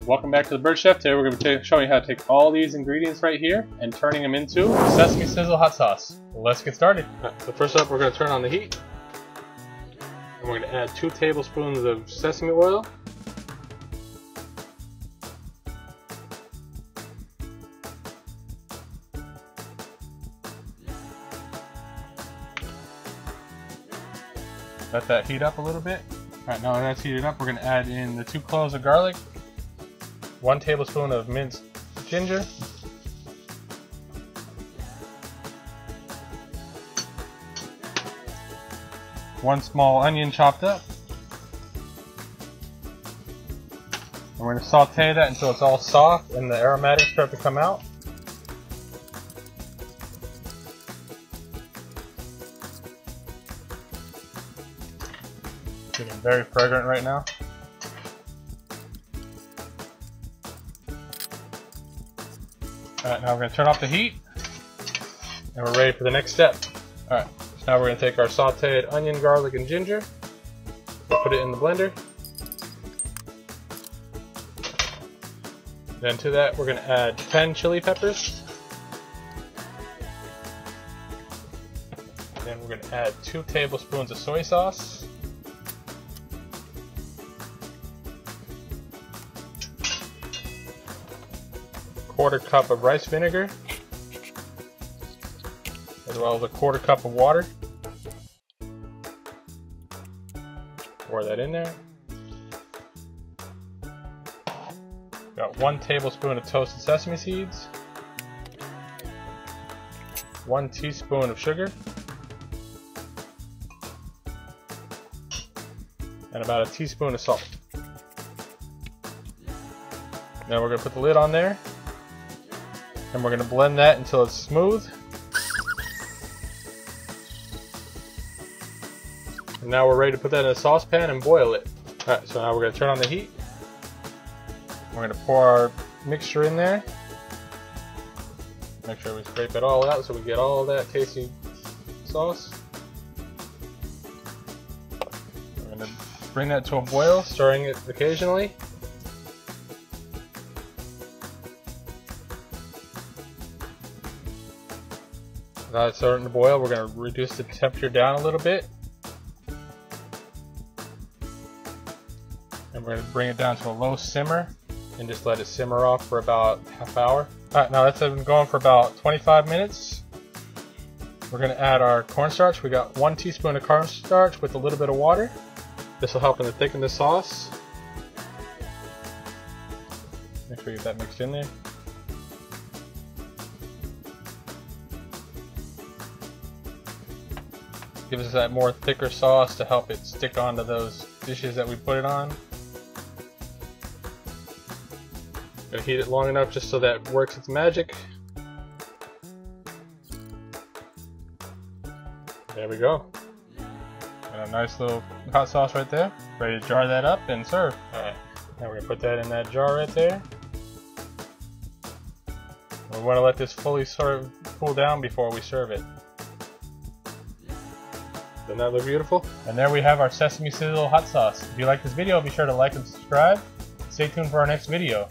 Welcome back to the Bird Chef. Today we're going to be showing you how to take all these ingredients right here and turning them into Sesame Sizzle Hot Sauce. Let's get started. So first up, we're going to turn on the heat. And we're going to add 2 tablespoons of sesame oil. Let that heat up a little bit. Alright, now that that's heated up, we're going to add in the 2 cloves of garlic, 1 tablespoon of minced ginger, one small onion chopped up. And we're going to saute that until it's all soft and the aromatics start to come out. Getting very fragrant right now. Alright, now we're going to turn off the heat and we're ready for the next step. Alright, so now we're going to take our sauteed onion, garlic, and ginger, put it in the blender. Then to that we're going to add 10 chili peppers. Then we're going to add 2 tablespoons of soy sauce. Quarter cup of rice vinegar, as well as a quarter cup of water. Pour that in there. Got 1 tablespoon of toasted sesame seeds, 1 teaspoon of sugar, and about a teaspoon of salt. Now we're going to put the lid on there. And we're going to blend that until it's smooth. And now we're ready to put that in a saucepan and boil it. Alright, so now we're going to turn on the heat. We're going to pour our mixture in there. Make sure we scrape it all out so we get all that tasty sauce. We're going to bring that to a boil, stirring it occasionally. Now it's starting to boil, we're going to reduce the temperature down a little bit. And we're going to bring it down to a low simmer and just let it simmer off for about half hour. Alright, now that's been going for about 25 minutes. We're going to add our cornstarch. We got 1 teaspoon of cornstarch with a little bit of water. This will help to thicken the sauce. Make sure you get that mixed in there. Gives us that more thicker sauce to help it stick onto those dishes that we put it on. Gotta heat it long enough just so that it works its magic. There we go. Got a nice little hot sauce right there. Ready to jar that up and serve. Alright, now we're gonna put that in that jar right there. We want to let this fully cool down before we serve it. Doesn't that look beautiful? And there we have our Sesame Sizzle Hot Sauce. If you like this video, be sure to like and subscribe. Stay tuned for our next video.